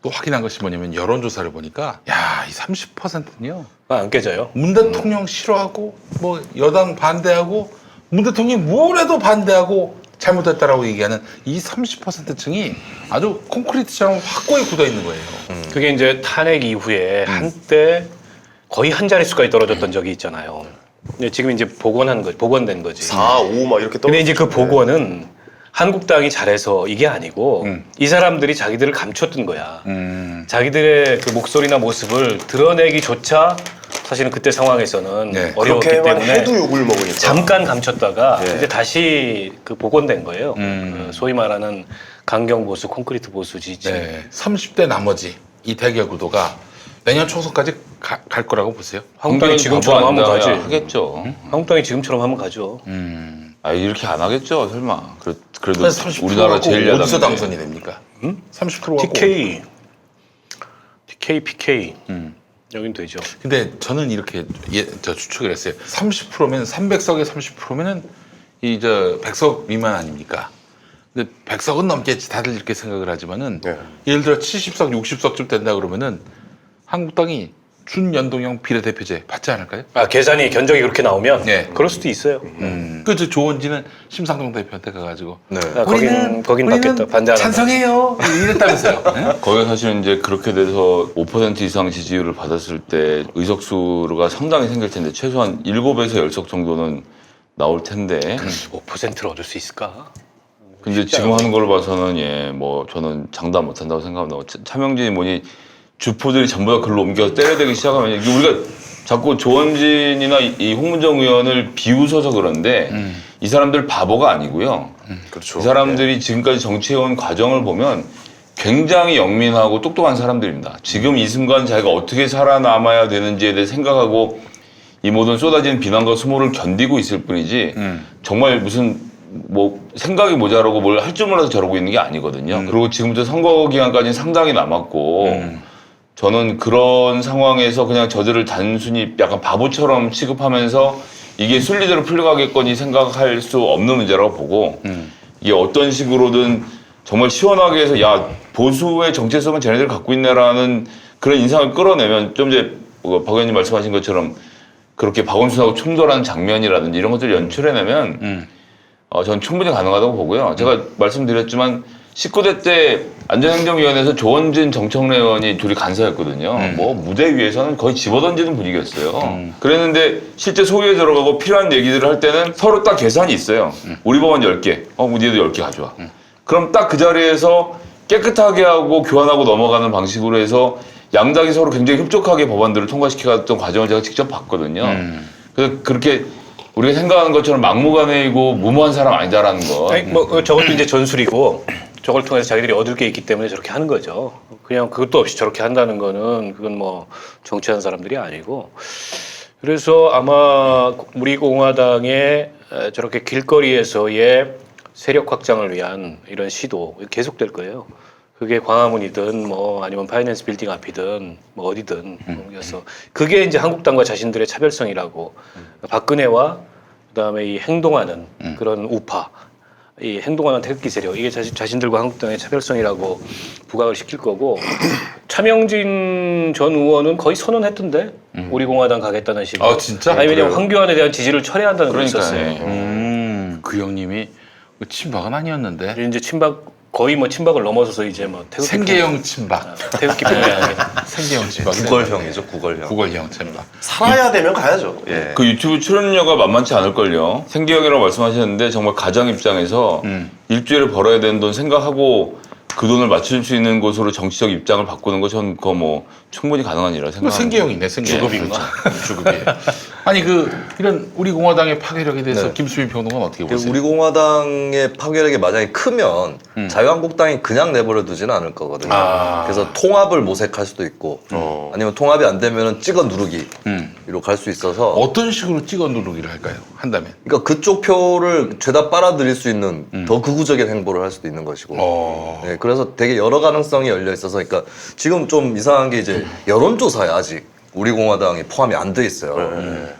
또 확인한 것이 뭐냐면 여론조사를 보니까 야, 이 30%는요. 안 깨져요. 문 대통령 싫어하고 뭐 여당 반대하고 문 대통령이 뭘 해도 반대하고 잘못했다라고 얘기하는 이 30%층이 아주 콘크리트처럼 확고히 굳어 있는 거예요. 그게 이제 탄핵 이후에 한때 거의 한 자릿수까지 떨어졌던 적이 있잖아요. 근데 지금 이제 복원된 거지. 4, 5 막 이렇게 근데 이제 그 복원은 한국당이 잘해서 이게 아니고 이 사람들이 자기들을 감췄던 거야. 자기들의 그 목소리나 모습을 드러내기조차 사실은 그때 상황에서는 네. 어려웠기 그렇게만 때문에 해도 욕을 먹으니까. 잠깐 감췄다가 예. 이제 다시 그 복원된 거예요. 그 소위 말하는 강경 보수, 콘크리트 보수 지지. 네. 30대 나머지 이 대결 구도가 내년 총선까지 갈 거라고 보세요. 한국당이 지금처럼 하면 가지. 하겠죠. 한국당이 지금처럼 하면 가죠. 아 이렇게 안 하겠죠 설마. 그래도 30% 우리나라 제일 야당 어디서 당선이 됩니까? 30%하고. TK, PK 여긴 되죠. 근데 저는 이렇게 저 추측을 했어요. 30%면 300석에 30%면은 이 저 100석 미만 아닙니까? 근데 100석은 넘겠지 다들 이렇게 생각을 하지만은 네. 예를 들어 70석, 60석쯤 된다 그러면은 한국당이 준연동형 비례대표제 받지 않을까요? 아 계산이 견적이 그렇게 나오면 네. 그럴 수도 있어요. 그저 조원진은 심상정 대표한테 가가지고 네. 아, 거긴 받겠다. 반대 안 한다. 찬성해요 이랬다면서요. 네? 거기가 사실은 이제 그렇게 돼서 5% 이상 지지율을 받았을 때 의석수가 상당히 생길 텐데 최소한 7에서 10석 정도는 나올 텐데 5%를 얻을 수 있을까? 근데 지금 하는 걸 봐서는 예 뭐 저는 장담 못 한다고 생각합니다. 차명진이 뭐니 주포들이 전부 다 글로 옮겨서 때려대기 시작하면 이게 우리가 자꾸 조원진이나 이 홍문정 의원을 비웃어서 그런데 이 사람들 바보가 아니고요. 그렇죠. 이 사람들이 지금까지 정치해온 과정을 보면 굉장히 영민하고 똑똑한 사람들입니다. 지금 이 순간 자기가 어떻게 살아남아야 되는지에 대해 생각하고 이 모든 쏟아지는 비난과 수모를 견디고 있을 뿐이지 정말 무슨 뭐 생각이 모자라고 뭘 할 줄 몰라서 저러고 있는 게 아니거든요. 그리고 지금부터 선거 기간까지는 상당히 남았고 저는 그런 상황에서 그냥 저들을 단순히 약간 바보처럼 취급하면서 이게 순리대로 풀려가겠거니 생각할 수 없는 문제라고 보고 이게 어떤 식으로든 정말 시원하게 해서 야 보수의 정체성은 쟤네들 갖고 있네라는 그런 인상을 끌어내면 좀 이제 박 의원님 말씀하신 것처럼 그렇게 박원순하고 충돌하는 장면이라든지 이런 것들을 연출해내면 전 충분히 가능하다고 보고요. 제가 말씀드렸지만 19대 때 안전행정위원회에서 조원진, 정청래 의원이 둘이 간사였거든요. 뭐 무대 위에서는 거의 집어던지는 분위기였어요. 그랬는데 실제 소위에 들어가고 필요한 얘기들을 할 때는 서로 딱 계산이 있어요. 우리 법안 10개, 니도 10개 가져와. 그럼 딱 그 자리에서 깨끗하게 하고 교환하고 넘어가는 방식으로 해서 양당이 서로 굉장히 흡족하게 법안들을 통과시켜갔던 과정을 제가 직접 봤거든요. 그래서 그렇게 우리가 생각하는 것처럼 막무가내이고 무모한 사람 아니다라는 거. 아니, 뭐 저것도 이제 전술이고 저걸 통해서 자기들이 얻을 게 있기 때문에 저렇게 하는 거죠. 그냥 그것도 없이 저렇게 한다는 거는 그건 뭐 정치하는 사람들이 아니고. 그래서 아마 우리 공화당의 저렇게 길거리에서의 세력 확장을 위한 이런 시도 계속될 거예요. 그게 광화문이든 뭐 아니면 파이낸스 빌딩 앞이든 뭐 어디든 그래서 그게 이제 한국당과 자신들의 차별성이라고 박근혜와 그다음에 이 행동하는 그런 우파 이 행동하는 태극기 세력 이게 자신들과 한국당의 차별성이라고 부각을 시킬 거고 차명진 전 의원은 거의 선언했던데 우리 공화당 가겠다는 식으로. 아, 진짜? 아니 왜냐면 그래요? 황교안에 대한 지지를 철회한다는 거 있었어요. 그 형님이 친박은 아니었는데 이제 친박 거의 뭐 친박을 넘어서서 이제 뭐 태극기 생계형 친박. 태극기 분야하게 생계형 친박. 구걸형이죠, 구걸형. 구걸형 친박. 살아야 되면 가야죠. 예. 그 유튜브 출연료가 만만치 않을걸요. 생계형이라고 말씀하셨는데 정말 가장 입장에서 일주일에 벌어야 되는 돈 생각하고 그 돈을 맞출 수 있는 곳으로 정치적 입장을 바꾸는 거 전 그거 뭐 충분히 가능한 일이라 뭐 생각합니다. 생계형이네, 생계형. 주급인가? 그렇죠. 주급이에요. 아니 이런 우리 공화당의 파괴력에 대해서 김수민 평론가는 어떻게 보세요? 우리 공화당의 파괴력이 만약에 크면 자유한국당이 그냥 내버려 두지는 않을 거거든요. 아. 그래서 통합을 모색할 수도 있고 아니면 통합이 안 되면 찍어 누르기로 갈 수 있어서 어떤 식으로 찍어 누르기를 할까요? 한다면. 그러니까 그쪽 표를 죄다 빨아들일 수 있는 더 극우적인 행보를 할 수도 있는 것이고 네, 그래서 되게 여러 가능성이 열려 있어서 그러니까 지금 좀 이상한 게 이제 여론조사에 아직 우리 공화당이 포함이 안 돼 있어요.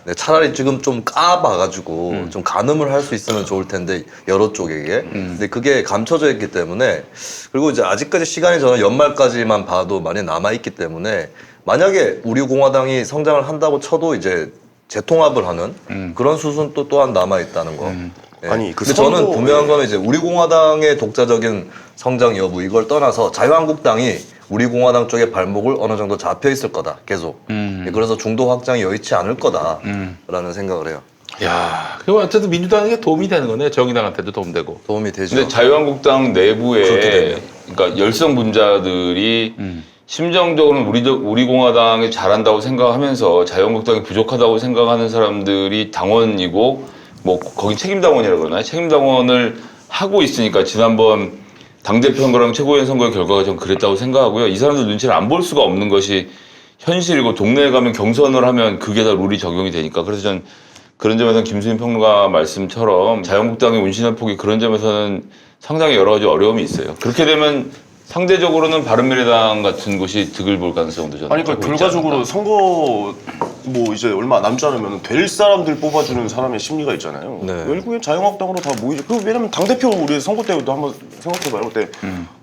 네, 차라리 지금 좀 까봐가지고 좀 가늠을 할 수 있으면 좋을 텐데 여러 쪽에게. 근데 그게 감춰져 있기 때문에 그리고 이제 아직까지 시간이 저는 연말까지만 봐도 많이 남아 있기 때문에 만약에 우리 공화당이 성장을 한다고 쳐도 이제 재통합을 하는 그런 수순 또한 남아 있다는 거. 네. 아니, 그 근데 저는 선거- 분명한 거는 이제 우리 공화당의 독자적인 성장 여부 이걸 떠나서 자유한국당이 우리 공화당 쪽에 발목을 어느 정도 잡혀 있을 거다 계속. 그래서 중도 확장이 여의치 않을 거다라는 생각을 해요. 야, 그럼 어쨌든 민주당에게 도움이 되는 거네. 정의당한테도 도움되고. 도움이 되죠. 근데 자유한국당 그렇게 내부에 되면. 그러니까 열성 분자들이 심정적으로는 우리 공화당이 잘한다고 생각하면서 자유한국당이 부족하다고 생각하는 사람들이 당원이고 뭐 거기 책임당원이라고 그러나요? 책임당원을 하고 있으니까 지난번 당대표 선거랑 최고위원 선거의 결과가 좀 그랬다고 생각하고요. 이 사람들 눈치를 안 볼 수가 없는 것이 현실이고 동네에 가면 경선을 하면 그게 다 룰이 적용이 되니까 그래서 전 그런 점에서는 김수민 평론가 말씀처럼 자유한국당의 운신의 폭이 그런 점에서는 상당히 여러 가지 어려움이 있어요. 그렇게 되면 상대적으로는 바른미래당 같은 곳이 득을 볼 가능성도 저는 아니 그러니까 있지 결과적으로 않을까. 선거 뭐 이제 얼마 남지 않으면 될 사람들 뽑아주는 사람의 심리가 있잖아요. 네. 결국엔 자유한국당으로 다 모이죠. 그 왜냐면 당 대표 우리 선거 때도 한번 생각해봐요. 그때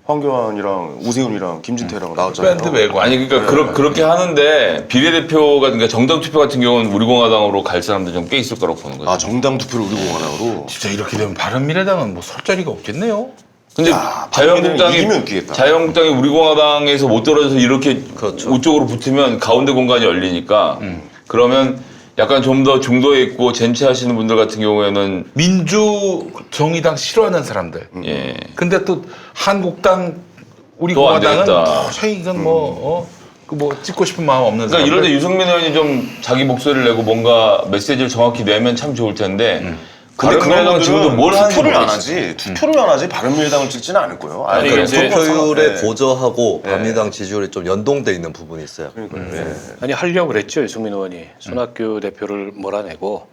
황교안이랑 오세훈이랑 김진태랑 나왔잖아요. 밴드 메고. 아니 그러니까 그렇게 하는데 비례대표가 그러니까 정당 투표 같은 경우는 우리 공화당으로 갈 사람들 좀 꽤 있을 거라고 보는 거죠. 아 정당 투표를 우리 공화당으로. 진짜 이렇게 되면 바른미래당은 뭐 설 자리가 없겠네요. 근데 바른미래당이 이기면 웃기겠다. 자유한국당이 우리 공화당에서 못 떨어져서 이렇게 그렇죠. 우쪽으로 붙으면 가운데 공간이 열리니까 그러면 약간 좀 더 중도에 있고 젠치하시는 분들 같은 경우에는 민주 정의당 싫어하는 사람들. 예. 근데 또 한국당 우리 또안 공화당은 되겠다. 도저히 이건 뭐 찍고 싶은 마음 없는 그러니까 사람들. 이럴 때 유승민 의원이 좀 자기 목소리를 내고 뭔가 메시지를 정확히 내면 참 좋을 텐데 근데 그런 바른미래당은 지금도 뭘 하는지 투표를 안 모르겠어요. 하지. 투표를 안 하지. 바른미래당을 찍지는 않을 거예요. 아니, 그러니까 이제 투표율에 네. 고저하고 바른미래당 지지율이 좀 연동돼 있는 부분이 있어요. 아니 하려고 그랬죠 유승민 의원이 손학규 대표를 몰아내고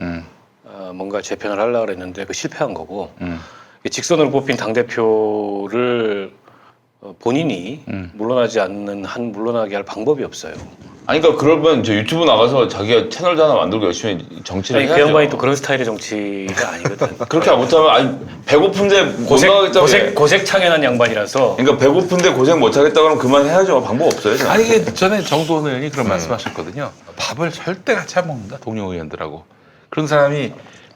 뭔가 재편을 하려고 그랬는데 그 실패한 거고 직선으로 뽑힌 당 대표를 본인이 물러나지 않는 한 물러나게 할 방법이 없어요. 아니 그러니까 그러면 저 유튜브 나가서 자기가 채널도 하나 만들고 열심히 정치를 아니, 그 해야죠. 양반이 또 그런 스타일의 정치가 아니거든. 그렇게 못하면 아니 배고픈데 못 고색, 나가겠다고 고색 창연한 양반이라서. 그러니까 배고픈데 고생 못하겠다 그러면 그만해야죠. 방법 없어요. 저는. 아니 이게 전에 정도원 의원이 그런 말씀하셨거든요. 밥을 절대 같이 안 먹는다 동료 의원들하고. 그런 사람이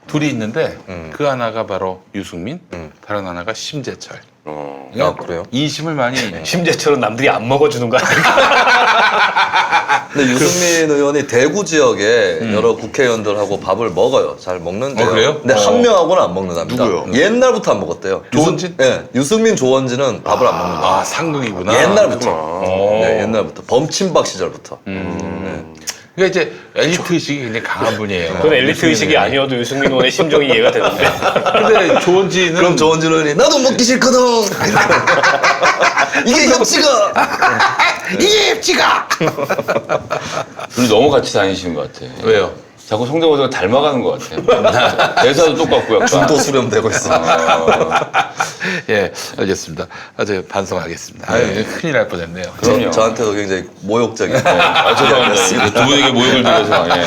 둘이 있는데 그 하나가 바로 유승민, 다른 하나가 심재철. 아, 그래요? 인심을 많이 심재철은 남들이 안 먹어주는 거 아닐까? 근데 유승민 의원이 대구 지역에 여러 국회의원들하고 밥을 먹어요. 잘 먹는데요. 그래요? 근데 한 명하고는 안 먹는답니다. 누구요? 옛날부터 안 먹었대요. 조원진? 예, 유승민, 조원진은 밥을 안 먹는다. 아 상극이구나. 옛날부터. 네, 옛날부터. 범친박 시절부터. 그러니까 이제 엘리트 의식이 굉장히 강한 분이에요. 그건 엘리트 유승민 의식이 의원이. 아니어도 유승민 의원의 심정이 이해가 되는데. 근데 조원진은 그럼 조원진 의원이 나도 먹기 싫거든. 이게 협치가. 이게 입지가 둘이 너무 같이 다니시는 것 같아. 왜요? 자꾸 성대모사가 닮아가는 것 같아. 대사도 똑같고 약간. 중도 수렴되고 있어. 예, 알겠습니다. 제가 반성하겠습니다. 큰일 날 뻔했네요. 그럼요. 저한테도 굉장히 모욕적인. 아, 죄송합니다. 두 분에게 모욕을 드려서. 예.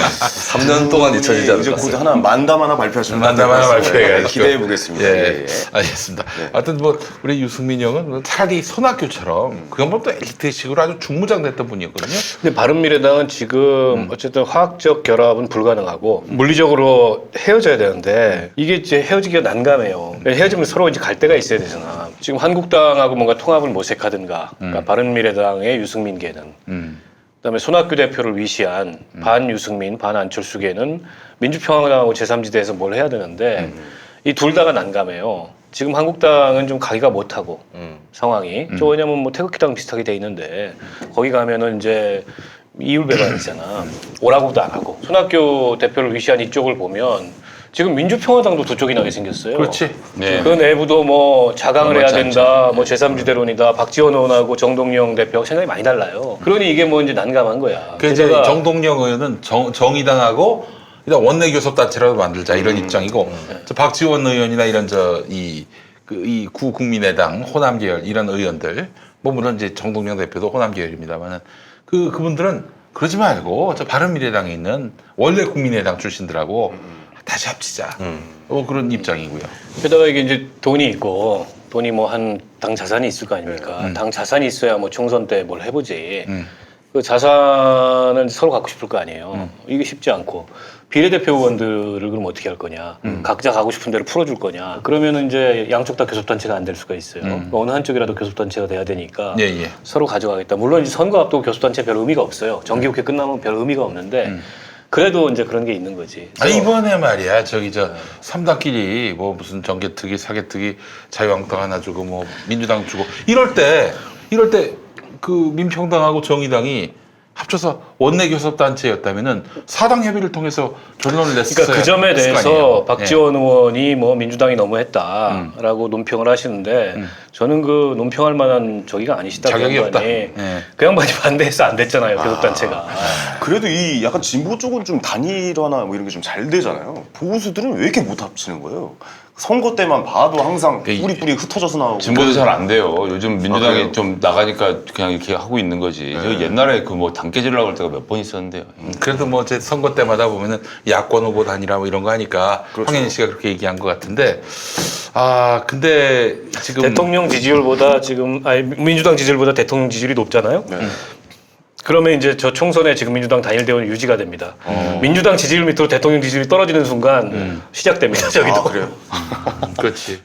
3년 동안 잊혀지지 않을 이제 것 곧 같습니다. 하나 만담 하나 발표하시는 만담 하나 발표해가지고. 기대해 보겠습니다. 예, 알겠습니다. 하여튼 뭐 우리 유승민 형은 차라리 손학규처럼 그건 뭐 또 엘리트식으로 아주 중무장됐던 분이었거든요. 근데 바른미래당은 지금 어쨌든 화학적 결합은 불가능하고 물리적으로 헤어져야 되는데 이게 이제 헤어지기가 난감해요. 헤어지면 서로 이제 갈 데가 있어야 되잖아. 지금 한국당하고 뭔가 통합을 모색하든가, 그러니까 바른미래당의 유승민계는, 그다음에 손학규 대표를 위시한 반 유승민, 반 안철수계는 민주평화당하고 제3지대에서 뭘 해야 되는데 이 둘 다가 난감해요. 지금 한국당은 좀 가기가 못하고 상황이 저 왜냐면 뭐 태극기당 비슷하게 돼 있는데 거기 가면은 이제 이율배반이잖아. 오라고도 안 하고. 손학규 대표를 위시한 이쪽을 보면 지금 민주평화당도 두 쪽이 나게 생겼어요. 그렇지. 네. 그 내부도 뭐 자강을 해야 맞지 된다, 뭐 제3지대론이다, 박지원 의원하고 정동영 대표 생각이 많이 달라요. 그러니 이게 뭐 이제 난감한 거야. 그 이제 게다가 정동영 의원은 정의당하고 일단 원내 교섭단체라도 만들자 이런 입장이고 저 박지원 의원이나 이런 이 구국민의당 호남 계열 이런 의원들 뭐 물론 이제 정동영 대표도 호남 계열입니다만은 그분들은 그러지 말고 저 바른미래당에 있는 원래 국민의당 출신들하고 다시 합치자. 뭐 그런 입장이고요. 게다가 이게 이제 돈이 있고 돈이 뭐 한 당 자산이 있을 거 아닙니까? 당 자산이 있어야 뭐 총선 때 뭘 해보지. 그 자산을 서로 갖고 싶을 거 아니에요. 이게 쉽지 않고 비례대표 의원들을 그럼 어떻게 할 거냐? 각자 가고 싶은 대로 풀어줄 거냐? 그러면은 이제 양쪽 다 교섭단체가 안 될 수가 있어요. 그러니까 어느 한쪽이라도 교섭단체가 돼야 되니까 예, 예. 서로 가져가겠다. 물론 이제 선거 앞두고 교섭단체 별 의미가 없어요. 정기국회 끝나면 별 의미가 없는데 그래도 이제 그런 게 있는 거지. 아니 이번에 말이야 저기 저 3당끼리 뭐 무슨 정개특위 사개특위 자유한국당 하나 주고 뭐 민주당 주고 이럴 때 그 민평당하고 정의당이 합쳐서 원내 교섭단체였다면은 사당 협의를 통해서 결론을 냈어요. 그러니까 그 점에 대해서 박지원 의원이 뭐 민주당이 너무했다라고 논평을 하시는데 저는 그 논평할 만한 저기가 아니시다. 자격이 그 없다. 양반이. 예. 그 양반이 반대해서 안 됐잖아요. 교섭단체가. 그래도 이 약간 진보 쪽은 좀 단일화나 뭐 이런 게 좀 잘 되잖아요. 보수들은 왜 이렇게 못 합치는 거예요? 선거 때만 봐도 항상 뿌리뿌리 흩어져서 나오고. 진보도 잘 안 돼요. 요즘 민주당이 그래요? 좀 나가니까 그냥 이렇게 하고 있는 거지. 저 옛날에 그 뭐 당 깨지려고 할 때가 몇 번 있었는데요. 그래도 뭐 제 선거 때마다 보면은 야권 후보 단일화 뭐 이런 거 하니까 황현희 씨가 그렇게 얘기한 것 같은데 근데 지금 대통령 지지율보다 지금 민주당 지지율보다 대통령 지지율이 높잖아요. 그러면 이제 저 총선에 지금 민주당 단일 대원이 유지가 됩니다. 민주당 지지율 밑으로 대통령 지지율이 떨어지는 순간 시작됩니다. 저기도. 그래요? 그렇지.